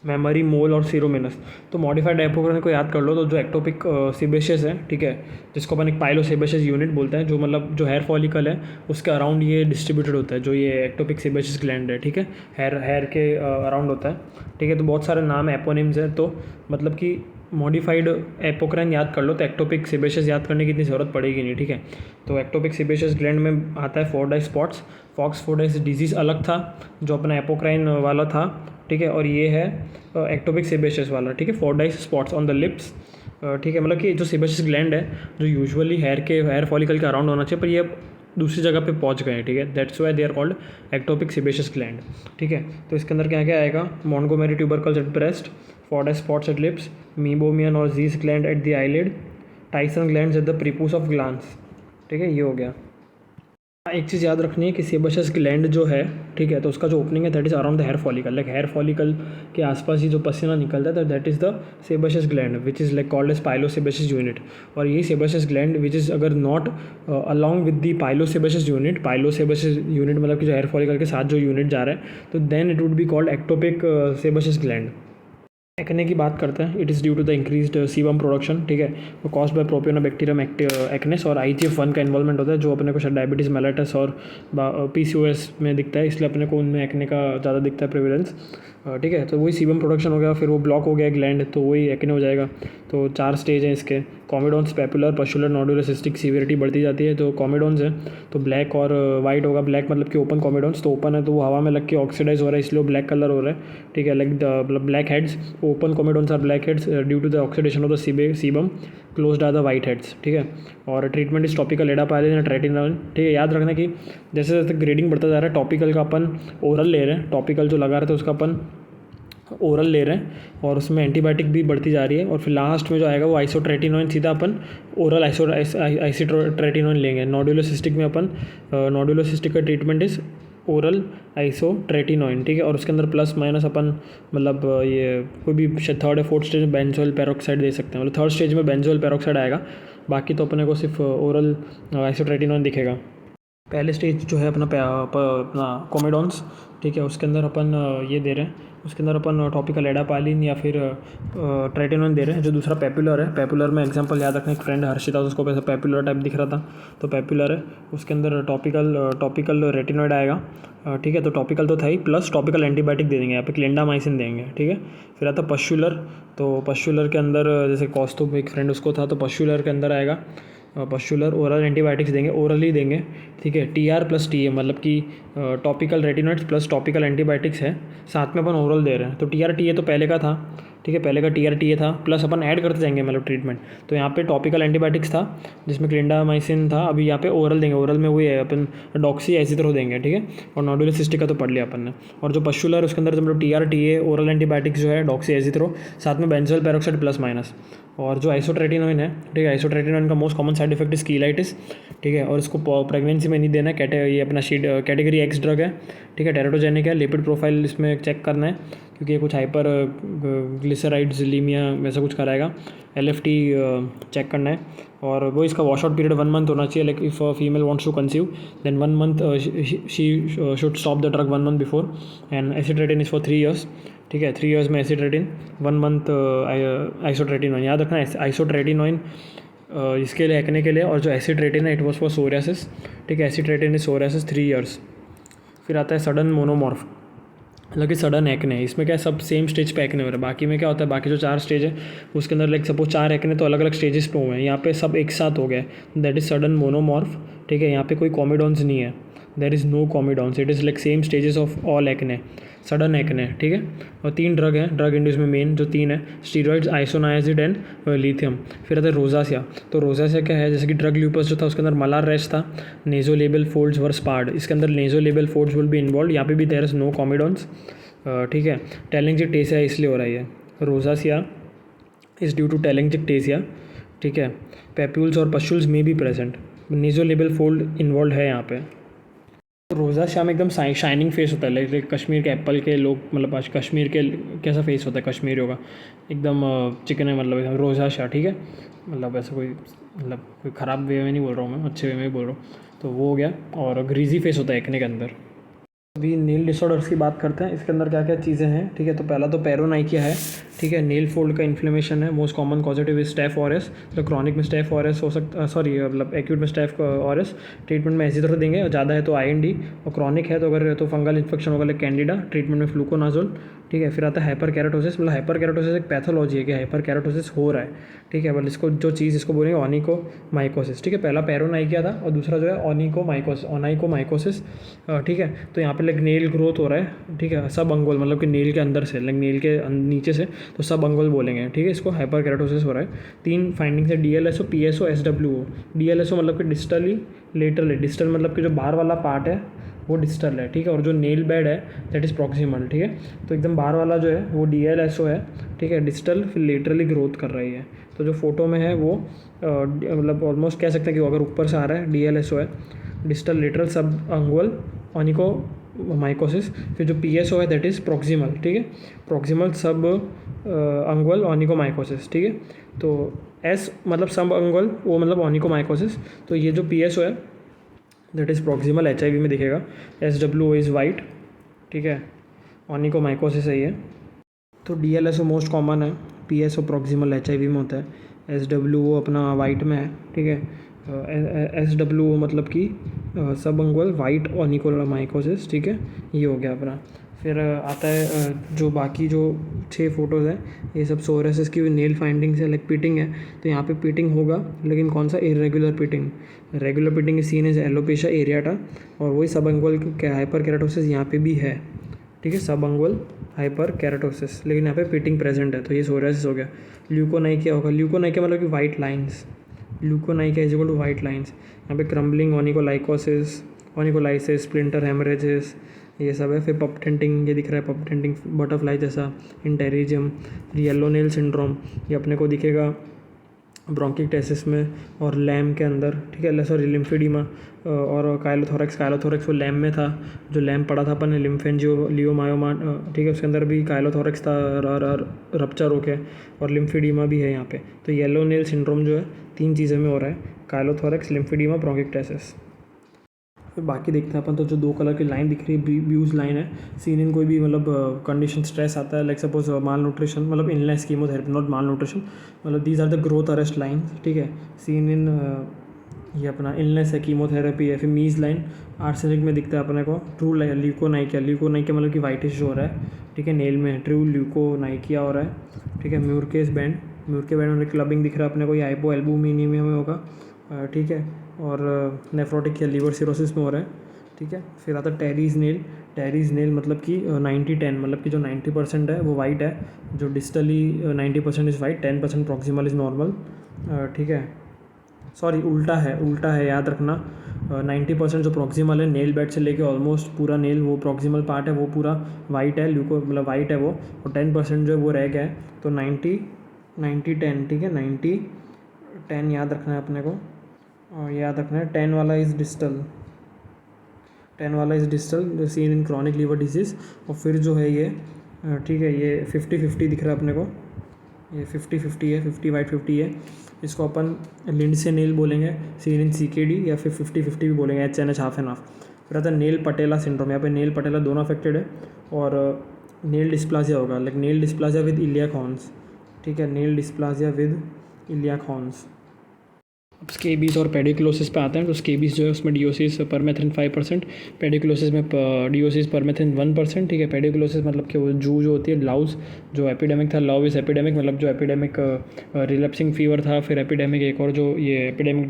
Mammary, Moll और सीरोमिनस। तो मॉडिफाइड एपोक्राइन को याद कर लो, तो जो एक्टोपिक सेबेशियस है, ठीक है, जिसको अपन एक पाइलोसेबेशियस यूनिट बोलते हैं, जो मतलब जो हेयर फॉलिकल है उसके अराउंड ये डिस्ट्रीब्यूटेड होता है, जो ये एक्टोपिक सेबेशियस ग्लैंड है, ठीक है, हेयर के अराउंड होता है, ठीक है। तो बहुत सारे नाम एपोनिम्स हैं, तो मतलब कि मॉडिफाइड एपोक्राइन याद कर लो तो एक्टोपिक सेबेशियस याद करने की इतनी ज़रूरत पड़ेगी नहीं, ठीक है। तो एक्टोपिक सेबेशियस ग्लैंड में आता है फोर्डाइस स्पॉट्स, फॉक्सफोर्डाइस डिजीज़ अलग था जो अपना एपोक्राइन वाला था, ठीक है। और ये है एक्टोपिक सेबेशियस वाला, ठीक है, फोर्डाइस स्पॉट्स ऑन द लिप्स, ठीक है। मतलब कि जो सेबेशियस ग्लैंड है जो यूजुअली हेयर फॉलिकल के अराउंड होना चाहिए, पर ये अब दूसरी जगह पे पहुंच गए हैं, ठीक है, that's why they are called ectopic sebaceous gland, ठीक है। तो इसके अंदर क्या क्या आएगा, Montgomery tubercles at breast, Fordyce spots at lips, meibomian और Zeis gland at the eyelid, Tyson glands at the prepuce of glans, ठीक है, ये हो गया। एक चीज़ याद रखनी है कि सेबेशियस ग्लैंड जो है, ठीक है, तो उसका जो ओपनिंग है that is around the hair follicle, like hair follicle के आसपास ही जो पसीना निकलता है तो that is the sebaceous gland which is like called as pilosebaceous unit. और यही सेबेशियस ग्लैंड विच इज़ अगर not along with the pilosebaceous unit मतलब कि जो हेयर फॉलिकल के साथ जो यूनिट जा रहा है, तो then it would be called ectopic sebaceous gland. Acne की बात करते हैं। It is due to the increased sebum production, ठीक है, वो कॉस्ट बाय प्रोपियोनोबैक्टीरियम एक्नेस और IGF-1 का इन्वॉल्वमेंट होता है जो अपने को शायद डायबिटीज़ मेलाइटस और PCOS में दिखता है, इसलिए अपने को उनमें एक्ने का ज़्यादा दिखता है प्रेवलेंस, ठीक है। तो वही सीबम प्रोडक्शन हो गया, फिर वो ब्लॉक हो गया ग्लैंड, तो वही एक्ने हो जाएगा। तो 4 स्टेज हैं इसके, comedones, papular, pustular, nodular, cystic, severity बढ़ती जाती है। तो कॉमेडोन्स है तो ब्लैक और वाइट होगा। ब्लैक मतलब कि ओपन कॉमेडोन्स, तो ओपन है तो वो हवा में लग के ऑक्सीडाइज हो रहा है इसलिए ब्लैक कलर हो रहा है, ठीक है, like the blackheads. Open comedones are blackheads due to the oxidation of the sebum, closed are the whiteheads, ठीक है। और ट्रीटमेंट इज टॉपिकल एडापाइलिन या ट्रेटिनोइन, ठीक है। याद रखना कि जैसे जैसे ग्रेडिंग बढ़ता जा रहा है, टॉपिकल का अपन ओरल ले रहे हैं, टॉपिकल जो लगा रहे थे उसका अपन ओरल ले रहे हैं और उसमें एंटीबायोटिक भी बढ़ती जा रही है, और फिर लास्ट में जो आएगा वो आइसोट्रेटिनोइन, सीधा अपन ओरल आइसोट्रेटिनोइन लेंगे। नोडुलोसिस्टिक में अपन नोडुलोसिस्टिक का ट्रीटमेंट इज ओरल आइसोट्रेटिनोइन, ठीक है। और उसके अंदर प्लस माइनस अपन मतलब ये कोई भी थर्ड या फोर्थ स्टेज में बेंजोइल पेरोक्साइड दे सकते हैं, मतलब थर्ड स्टेज में बेंजोइल पेरोक्साइड आएगा, बाकी तो अपने को सिर्फ ओरल आइसोट्रेटिनोइन दिखेगा। पहले स्टेज जो है अपना कॉमेडोन्स, ठीक है, उसके अंदर अपन ये दे रहे हैं, उसके अंदर अपन टॉपिकल एडापालिन या फिर ट्रेटिनोइन दे रहे हैं। जो दूसरा पेपुलर है, पेपुलर में एग्जांपल याद रखना, एक फ्रेंड हर्षिता उसको वैसे पेपुलर टाइप दिख रहा था, तो पेपुलर है, उसके अंदर टॉपिकल रेटिनोइड आएगा, ठीक है। तो टॉपिकल तो था ही, प्लस टॉपिकल एंटीबायोटिक दे देंगे, यहाँ पे क्लिंडामाइसिन देंगे, ठीक है। फिर आता पश्चुलर, तो पश्चुलर के अंदर जैसे कॉस्तो एक फ्रेंड उसको था, तो पश्चुलर के अंदर आएगा पश्चुलर ओरल एंटीबायोटिक्स देंगे, ओरली देंगे, ठीक है। TR प्लस TA मतलब कि topical retinoids plus topical antibiotics है, साथ में अपन ओरल दे रहे हैं। तो TR TA तो पहले का था, ठीक है, पहले का TR TA था, प्लस अपन ऐड करते जाएंगे मतलब ट्रीटमेंट। तो यहाँ पे टॉपिकल एंटीबायोटिक्स था जिसमें क्लिंडामाइसिन था, अभी यहाँ पे ओरल देंगे, ओरल में वही है अपन डॉक्सी एसिथ्रो देंगे, ठीक है। और नोडुलर सिस्टिक का तो पढ़ लिया अपन ने। और जो पश्चुलर उसके अंदर मतलब TR TA ओरल एंटीबायोटिक्स जो है डॉक्सी एसिथ्रो, साथ में बेंजोइल पेरोक्साइड प्लस माइनस। और जो आइसोट्रेटिनोइन है, ठीक है, आइसोट्रेटिनोइन का most common side effect is cheilitis, ठीक है। और इसको प्रेगनेंसी में नहीं देना है, ये अपना कैटेगरी X ड्रग है, ठीक है, टेराटोजेनिक है। लिपिड प्रोफाइल इसमें चेक करना है क्योंकि ये कुछ हाइपर ग्लिसराइड्सलीमिया वैसा कुछ कराएगा। LFT चेक करना है, और वो इसका वॉश आउट पीरियड 1 मंथ होना चाहिए। Like if female wants to conceive then 1 month she should stop the drug 1 month before. And acitretin is for 3 years, ठीक है, 3 years में एसिट्रेटिन, 1 मंथ आइसोट्रेटिनोइन। याद रखना आइसोट्रेटिनोइन इसके लिए, एक्ने के लिए, और जो एसिट्रेटिन है इट वॉज फॉर सोरियासिस, ठीक है, एसिट्रेटिन इज सोरियासिस 3 years। फिर आता है सडन मोनोमॉर्फ, मतलब कि सडन एक्ने, इसमें क्या है सब सेम स्टेज पे एक्ने हो रहा है। बाकी में क्या होता है, बाकी जो 4 स्टेज है उसके अंदर लाइक सपोज 4 एक्ने तो अलग अलग स्टेजेस पे हुए हैं, यहाँ पे सब एक साथ हो गए, दैट इज़ सडन मोनोमॉर्फ, ठीक है। यहाँ पे कोई कॉमेडोन्स नहीं है, there is no comedones, it is like same stages of all acne, sudden acne, ठीक है। और 3 ड्रग हैं, ड्रग इंड्यूस में मेन जो 3 है, स्टीरॉइड्स, आइसोनायाजिड एंड लिथियम। फिर आता है रोजासिया, तो रोजासिया क्या है, जैसे कि ड्रग ल्यूपस जो था उसके अंदर मलार रैश था, नेजोलेबल फोल्ड्स वर स्पार्ड, इसके अंदर नेजोलेबल फोल्ड्स विल बी इन्वॉल्व, यहाँ पे भी देयर इज नो कॉमेडोन्स, ठीक है। टेलेंजिकटेसिया इसलिए हो रहा है, रोजासिया इज़ ड्यू टू टेलेंजिकटेसिया, ठीक है। पेप्यूल्स और पश्यूल्स में भी प्रेजेंट, नेजोलेबल फोल्ड इन्वॉल्व है यहाँ पे। रोज़ासिया में एकदम शाइनिंग फेस होता है, लाइक कश्मीर के एप्पल के लोग, मतलब आज कश्मीर के कैसा फेस होता है कश्मीरियों का, एकदम चिकन है, मतलब रोज़ासिया, ठीक है। मतलब ऐसा कोई मतलब कोई ख़राब वे में नहीं बोल रहा हूँ मैं, अच्छे वे में ही बोल रहा हूँ। तो वो हो गया, और ग्रीजी फेस होता है एक्ने के अंदर। अभी नेल डिसऑर्डर्स की बात करते हैं, इसके अंदर क्या क्या चीज़ें हैं, ठीक है। तो पहला तो पेरोनाइकिया है, ठीक है, नेल फोल्ड का इन्फ्लेमेशन है, most common causative is staph aureus, तो क्रॉनिक में स्टेफ ऑरेस हो सकता, सॉरी मतलब एक्यूट में स्टेफ ऑरेस, ट्रीटमेंट में एजिथ्रो देंगे, और ज़्यादा है तो IND, और क्रॉनिक है तो अगर तो फंगल इन्फेक्शन होगा लाइक कैंडिडा, ट्रीटमेंट में फ्लूकोनाजोल, ठीक है। फिर आता है हाइपर कैराटोसिस, मतलब हाइपर कैराटोसिस एक पैथोलॉजी है कि हाइपर कैराटोसिस हो रहा है, ठीक है, मतलब इसको जो चीज़ इसको बोलेंगे ऑनिकोमाइकोसिस, ठीक है। पहला पेरोनाइकिया था और दूसरा जो है ओनाइकोमाइकोसिस, ठीक है। तो यहाँ पे लाइक नेल ग्रोथ हो रहा है, ठीक है, सब अंगुल मतलब कि नेल के अंदर से, लाइक नेल के नीचे से, तो सब अंगुल बोलेंगे, ठीक है, इसको हाइपर कैराटोसिस हो रहा है। 3 फाइंडिंग्स है, DLSO, PSO, SWO। DLSO मतलब कि डिस्टली लेटरल है, डिस्टल मतलब कि जो बाहर वाला पार्ट है वो डिस्टल है, ठीक है, और जो नेल बेड है दैट इज़ प्रॉक्सिमल, ठीक है। तो एकदम बाहर वाला जो है वो DLSO है, ठीक है, डिस्टल फिर लेटरली ग्रोथ कर रही है। तो जो फोटो में है वो मतलब ऑलमोस्ट कह सकते हैं कि अगर ऊपर से आ रहा है DLSO है, डिस्टल लेटरल सब अंगुअल ऑनिको माइकोसिस। फिर जो PSO है दैट इज़ प्रॉक्सिमल, ठीक है, प्रॉक्सिमल सब अंगुअल ऑनिको माइकोसिस, ठीक है। तो S मतलब सब अंगुअल, O मतलब ऑनिको माइकोसिस। तो ये जो PSO है दैट इज़ प्रॉक्सिमल, HIV में दिखेगा। SWO इज़ वाइट, ठीक है, ऑनिको माइकोसिस है ये। तो DLSO मोस्ट कॉमन है, PSO प्रॉक्सिमल HIV में होता है, SWO अपना वाइट में है, ठीक है। SWO मतलब कि सब अंगुअल वाइट ऑनिकोमाइकोसिस, ठीक है, ये हो गया अपना। फिर आता है जो बाकी जो 6 फोटोज़ हैं, ये सब सोरेसिस की नेल फाइंडिंग्स है, लाइक पिटिंग है। तो यहाँ पे पिटिंग होगा, लेकिन कौन सा, irregular pitting. Regular pitting is seen as alopecia areata, और वही सब अंगुअल हाइपर केराटोसिस यहाँ पे भी है, ठीक है, सब अंगुअल हाइपर केराटोसिस, लेकिन यहाँ पे पिटिंग प्रेजेंट है, तो ये सोरियासिस हो गया। ल्यूकोनाइकिया होगा, ल्यूकोनाइकिया मतलब कि white lines, leukonychia is equal to white lines. यहाँ पे क्रम्बलिंग, ऑनिकोलाइकोसिस, ऑनिकोलाइसिस, स्प्लिंटर हेमरेजेस, ये सब है। फिर पप टेंटिंग, ये दिख रहा है पप टेंटिंग, बटरफ्लाई जैसा, इंटेरिजियम। येलो नेल सिंड्रोम, ये अपने को दिखेगा ब्रोंकिक्टेसिस में और लैम के अंदर, ठीक है, सॉरी लिम्फेडिमा और काइलोथोरैक्स वो लैम में था, जो लैम पड़ा था अपन ने लिम्फेंजियो लियोमायोमा, ठीक है, उसके अंदर भी काइलोथोरैक्स था रप्चर होके, और लिम्फेडिमा भी है यहाँ पे। तो येलो नेल सिंड्रोम जो है 3 चीज़ों में हो रहा है, काइलोथोरैक्स, लिम्फेडिमा, ब्रोंकिक्टेसिस। फिर बाकी देखते हैं अपन, तो जो 2 कलर की लाइन दिख रही है ब्यूज लाइन है, सीन इन कोई भी मतलब कंडीशन स्ट्रेस आता है, लाइक सपोज माल न्यूट्रिशन, मतलब unless chemotherapy, not malnutrition, मतलब these are the growth arrest line, ठीक है। सीन इन ये अपना इलनेस है, कीमोथेरेपी है। फिर मीज लाइन आर्सेनिक में दिखता है अपने को, ट्रू ल्यूकोनाइकिया, ल्यूकोनाइकिया मतलब कि वाइटिश हो रहा है, ठीक है, नेल में ट्रू ल्यूकोनाइकिया हो रहा है, ठीक है। म्यूरकेस बैंड, म्यूरके बैंड में क्लबिंग दिख रहा है अपने को, ये हाइपो एल्बुमिनियम में होगा, ठीक है, और नेफ्रोटिक या लीवर सिरोसिस में हो रहा है, ठीक है। फिर आता है टेरीज नेल मतलब कि 90-10, मतलब कि जो 90% है वो वाइट है, जो distally 90% is white, 10% proximal is normal, ठीक है, सॉरी उल्टा है याद रखना। 90% जो प्रॉक्सिमल है नेल बेड से लेके ऑलमोस्ट पूरा नेल, वो प्रॉक्सिमल पार्ट है वो पूरा वाइट है, ल्यूको मतलब वाइट है वो, और 10% जो है वो रह गया है। तो 90-10, ठीक है, 90-10 याद रखना है अपने को, और याद रखना है 10 वाला is distal seen in chronic liver disease. और फिर जो है ये, ठीक है, ये 50-50 दिख रहा है अपने को, ये 50-50 है, 50 वाइट 50 है। इसको अपन लिंडसे नेल बोलेंगे, सीन इन CKD, या फिर 50-50 भी बोलेंगे, HNH हाफ एंड हाफ। फिर आता है नेल पटेला सिंड्रोम, यहाँ पे नेल पटेला दोनों अफेक्टेड है, और नेल डिस्प्लाजिया होगा, like nail dysplasia with iliac horns, ठीक है, nail dysplasia with iliac horns. अब स्केबीज और पेडिकुलोसिस पे आते हैं। तो स्केबीज जो है उसमें डिओसिस परमेथ्रिन 5%, पेडिकुलोसिस में डिओसिस परमेथ्रिन 1%, ठीक है। पेडिकुलोसिस मतलब कि वो जो होती है लाउस, जो एपिडेमिक था, लाउ इस एपिडेमिक, मतलब जो एपिडेमिक रिलैप्सिंग फीवर था, फिर एपिडेमिक एक और जो ये एपिडेमिक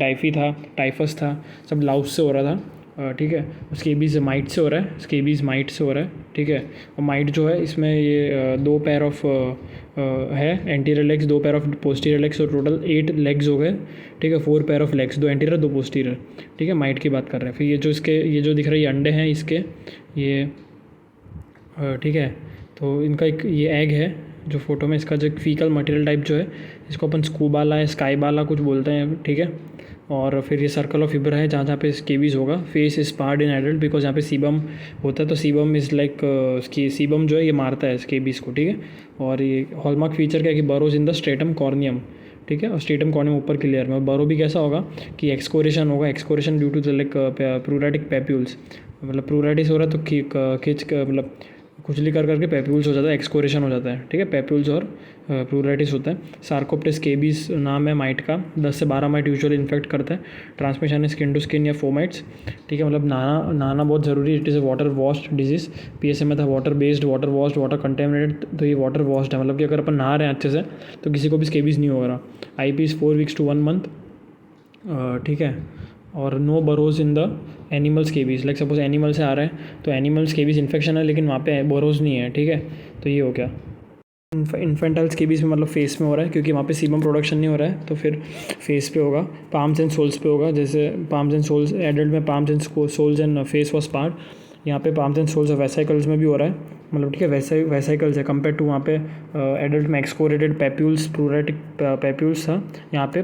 टाइफस था, सब लाउस से हो रहा था, ठीक है। स्केबीज माइट से हो रहा है, ठीक है। और माइट जो है इसमें ये 2 पेयर ऑफ है anterior legs, 2 pair of posterior legs, और टोटल 8 लेग्स हो गए, ठीक है। 4 pair of legs, 2 anterior 2 posterior, ठीक है, माइट की बात कर रहे हैं। फिर ये जो दिख रहा है ये अंडे हैं इसके, ये ठीक है। तो इनका एक ये एग है जो फोटो में, इसका जो फीकल मटेरियल टाइप जो है, इसको अपन स्कूबाला या स्काईबाला कुछ बोलते हैं, ठीक है। और फिर ये सर्कल ऑफ इब्रा है जहाँ पे स्केबीज होगा। Face is spared in adult because यहाँ पे सीबम होता है, तो सीबम इज़ लाइक सीबम जो है ये मारता है स्केबीज को, ठीक है। और ये हॉलमार्क फीचर क्या है कि बरोज इन द स्ट्रेटम कॉर्नियम, ठीक है, और स्ट्रेटम कॉर्नियम ऊपर की लेयर में। और बरो भी कैसा होगा कि एक्सकोरेशन होगा, excoriation due to the like pruritic papules, मतलब प्रूरेटिस हो रहा है तो खींच मतलब खुजली कर करके पैप्यूल्स हो जाता है, एक्सकोरेशन हो जाता है, ठीक है, पैप्यूल्स और प्रूरेटिस होता है। सार्कोप्टेस स्केबीज नाम है माइट का, 10 से 12 माइट यूजुअली इन्फेक्ट करता है। ट्रांसमिशन है स्किन टू स्किन या फोमाइट्स, ठीक है, मतलब नहाना बहुत ज़रूरी है। It is a water washed disease, PSA में था water based, water washed, water contaminated, तो ये वाटर वॉश्ड है, मतलब कि अगर अपन नहा रहे हैं अच्छे से तो किसी को भी स्केबीज नहीं हो रहा। IP is 4 weeks to 1 month, ठीक है। और no burrows in the animal scabies, like suppose animal से आ रहा है तो एनिमल स्केबीज इन्फेक्शन है, लेकिन वहाँ पे बोरोज नहीं है, ठीक है। तो ये हो गया। इन्फेंटाइल स्केबीज में मतलब फेस में हो रहा है, क्योंकि वहाँ पे सीबम प्रोडक्शन नहीं हो रहा है, तो फिर फेस पे होगा, पाम्स एंड सोल्स पे होगा। जैसे पाम्स एंड सोल्स एडल्ट में palms and soles and face was part, यहाँ पे पाम्स एंड सोल्स और वेसिकल्स में भी हो रहा है, मतलब ठीक है वेसिकल्स है कंपेयर टू वहाँ पे एडल्ट में एक्सकोरेटेड पैप्यूल्स प्लूरेटिक पैप्यूल्स था, यहाँ पे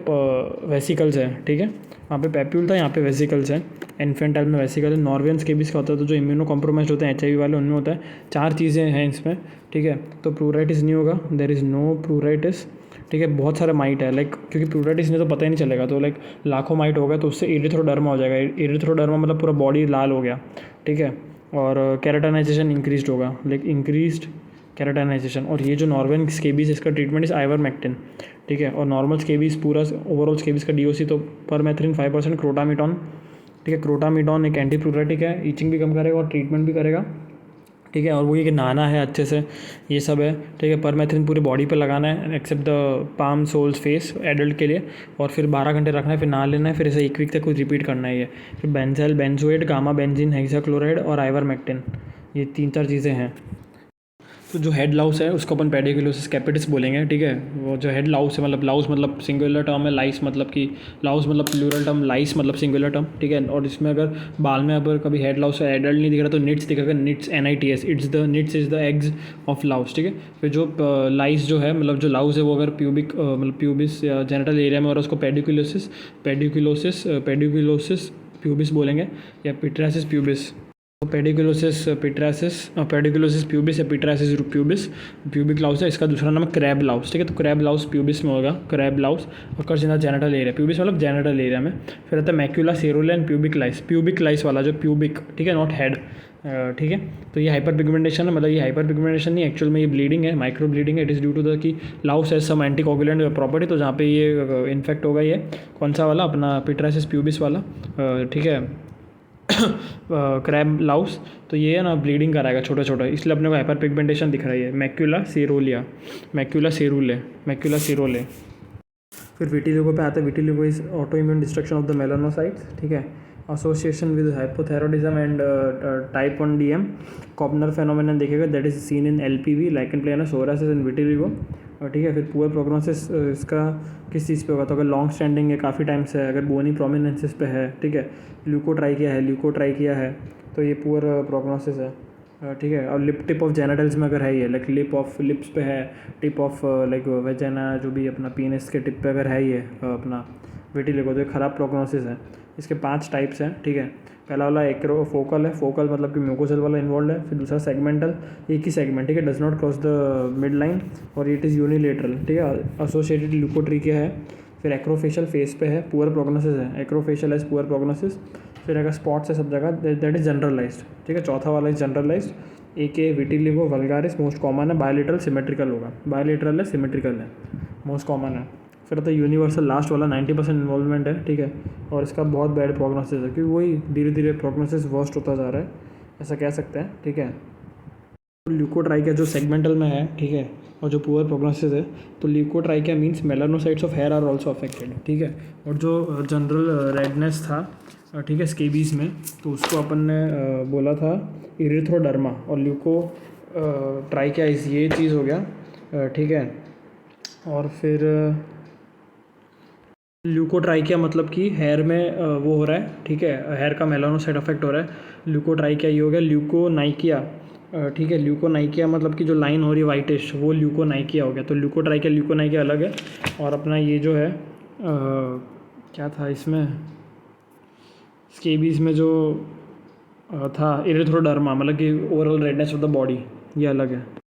वेसिकल्स है। ठीक है, वहाँ पे पैप्यूल था, यहाँ पे वेसिकल्स है। इन्फेंटाइल में वेसिकल है। नॉर्वे स्केबीज का होता है, तो जो इम्यूनो कॉम्प्रोमाइज होते हैं HIV वाले उनमें होता है। 4 चीज़ें हैं इसमें। ठीक है, तो प्लूराइटिस नहीं होगा, देयर इज़ नो प्लूराइटिस। ठीक है, बहुत सारे माइट है लाइक, क्योंकि प्लूराइटिस नहीं तो पता ही नहीं चलेगा, तो लाइक लाखों माइट हो गए तो उससे एरिथ्रोडर्मा हो जाएगा। एरिथ्रोडर्मा मतलब पूरा बॉडी लाल हो गया। ठीक है, और केराटिनाइजेशन इंक्रीज होगा, लाइक इंक्रीज्ड केराटिनाइजेशन। और ये जो नॉर्वेन स्केबीज इसका ट्रीटमेंट इस आइवरमेक्टिन। ठीक है, और नॉर्मल स्केबीज पूरा ओवरऑल स्केबीज का DOC तो परमेथ्रिन 5%, क्रोटामिटॉन। ठीक है, क्रोटामिटॉन एक एंटी प्लूरेटिक है, ईचिंग भी कम करेगा और ट्रीटमेंट भी करेगा। ठीक है, और वो ये कि नहाना है अच्छे से, ये सब है। ठीक है, परमेथ्रिन पूरी बॉडी पे लगाना है except the palm soles face adult के लिए, और फिर 12 घंटे रखना है, फिर नहा लेना है, फिर ऐसे 1 वीक तक कुछ रिपीट करना है ये। फिर benzyl benzoate gamma benzene hexachloride और आइवरमेक्टिन, ये 3-4 चीज़ें हैं। तो जो हेड लाउस है उसको अपन पेडिकुलोसिस कैपिटिस बोलेंगे। ठीक है, वो जो हेड लाउस है, मतलब लाउस मतलब सिंगुलर टर्म है, लाइस मतलब कि लाउस मतलब प्लूरल टर्म, लाइस मतलब सिंगुलर टर्म। ठीक है, और इसमें अगर बाल में अगर कभी हेड लाउस है एडल्ट नहीं दिख रहा तो निट्स दिखेगा, nits NITS, nits is the eggs of Laue's. ठीक है, फिर जो लाइस जो है मतलब जो लाउस है वो अगर प्यूबिक मतलब प्यूबिस या जेनिटल एरिया में और उसको पेडिकुलोसिस प्यूबिस बोलेंगे या पिट्रासिस प्यूबिस। पेडिकुलोसिस प्यूबिस या पिट्रासिस प्यूबिस प्यूबिक लाउस है। इसका दूसरा नाम है क्रैब लाउस। ठीक है, तो क्रैब लाउस प्यूबिस में होगा, crab Laue's occurs in the genital area, pubis मतलब जेनिटल एरिया में। फिर आता है मैक्यूला सेरुला एंड प्यूबिक लाइस वाला जो प्यूबिक, ठीक है, नॉट हेड। ठीक है, तो ये हाइपर पिगमेंटेशन है, मतलब ये हाइपर पिगमेंटेशन नहीं, एक्चुअल में ये ब्लीडिंग है, माइक्रो ब्लीडिंग है। It is due to the कि louse has some anticoagulant property, तो जहाँ पे ये इन्फेक्ट होगा, ये कौन सा वाला अपना पिट्रासिस प्यूबिस वाला। ठीक है, क्रैब लाउस, तो ये है ना ब्लीडिंग कराएगा छोटा छोटा, इसलिए अपने को हाइपर पिगमेंटेशन दिख रही है। Macula cerulea. फिर विटिलिगो पे आता है। Vitiligo is auto immune destruction of the melanocytes. ठीक है, association with hypothyroidism and type 1 DM Koebner phenomenon देखेगा, that is seen in LPV lichen planus psoriasis and vitiligo. ठीक है, फिर पुअर प्रोग्नोसिस इसका किस चीज़ पे होगा, तो अगर लॉन्ग स्टैंडिंग है, काफ़ी टाइम से है, अगर बोनी प्रोमिनेंसिस पे है, ठीक है, ल्यूकोट्राइकिया है, तो ये पुअर प्रोग्नोसिस है। ठीक है, और लिप टिप ऑफ जेनिटल्स में अगर है ये, लाइक लिप्स पे है, टिप ऑफ लाइक वेजाइना जो भी अपना पीनस के टिप पे अगर है ये अपना विटिलिगो, तो ये ख़राब प्रोग्नोसिस है। इसके 5 टाइप्स हैं। ठीक है, पहला वाला एक्रोफोकल है, फोकल मतलब कि म्यूकोसेल वाला इन्वॉल्व है। फिर दूसरा सेगमेंटल, एक ही सेगमेंट, ठीक है, does not cross the mid line और इट इज़ यूनिलेटरल। ठीक है, एसोसिएटेड ल्यूकोट्रिकिया है। फिर एक्रोफेशियल फेस पे है, पुअर प्रोग्नोसिस है, एक्रोफेशियल एज पुअर प्रोग्नोसिस। फिर अगर स्पॉट्स है सब जगह, दैट इज जनरलाइज्ड। ठीक है, चौथा वाला इज जनरलाइज्ड। एक विटिलिगो वल्गारिस मोस्ट कॉमन है, बायोलेटरल सिमेट्रिकल होगा, बायोलेटरल है, सिमेट्रिकल है, मोस्ट कॉमन है। फिर आता है यूनिवर्सल लास्ट वाला, 90% इन्वॉल्वमेंट है। ठीक है, और इसका बहुत बैड प्रोग्नोसिस है, क्योंकि वही धीरे धीरे प्रोग्नोसिस वर्स्ट होता जा रहा है, ऐसा कह सकते हैं। ठीक है, ल्यूकोट्राइकिया जो सेगमेंटल में है, ठीक है, और जो पुअर प्रोग्नोसिस है, तो leukotrichia means melanocytes of hair are also affected. ठीक है, और जो जनरल रेडनेस था, ठीक है, स्केबीज में, तो उसको अपन ने बोला था इरिथ्रोडर्मा, और ल्यूकोट्राइकिया ये चीज़ हो गया। ठीक है, और फिर ल्यूकोट्राइकिया मतलब कि हेयर में वो हो रहा है। ठीक है, हेयर का मेलानोसाइट अफेक्ट हो रहा है, ल्यूकोट्राइकिया ये हो गया। ल्यूकोनाइकिया, ठीक है, ल्यूकोनाइकिया मतलब कि जो लाइन हो रही है वाइटिश, वो ल्यूकोनाइकिया हो गया। तो ल्यूकोनाइकिया अलग है। और अपना ये जो है क्या था इसमें स्केबीज में जो था इरिथ्रोडर्मा, मतलब कि overall redness of the body, ये अलग है।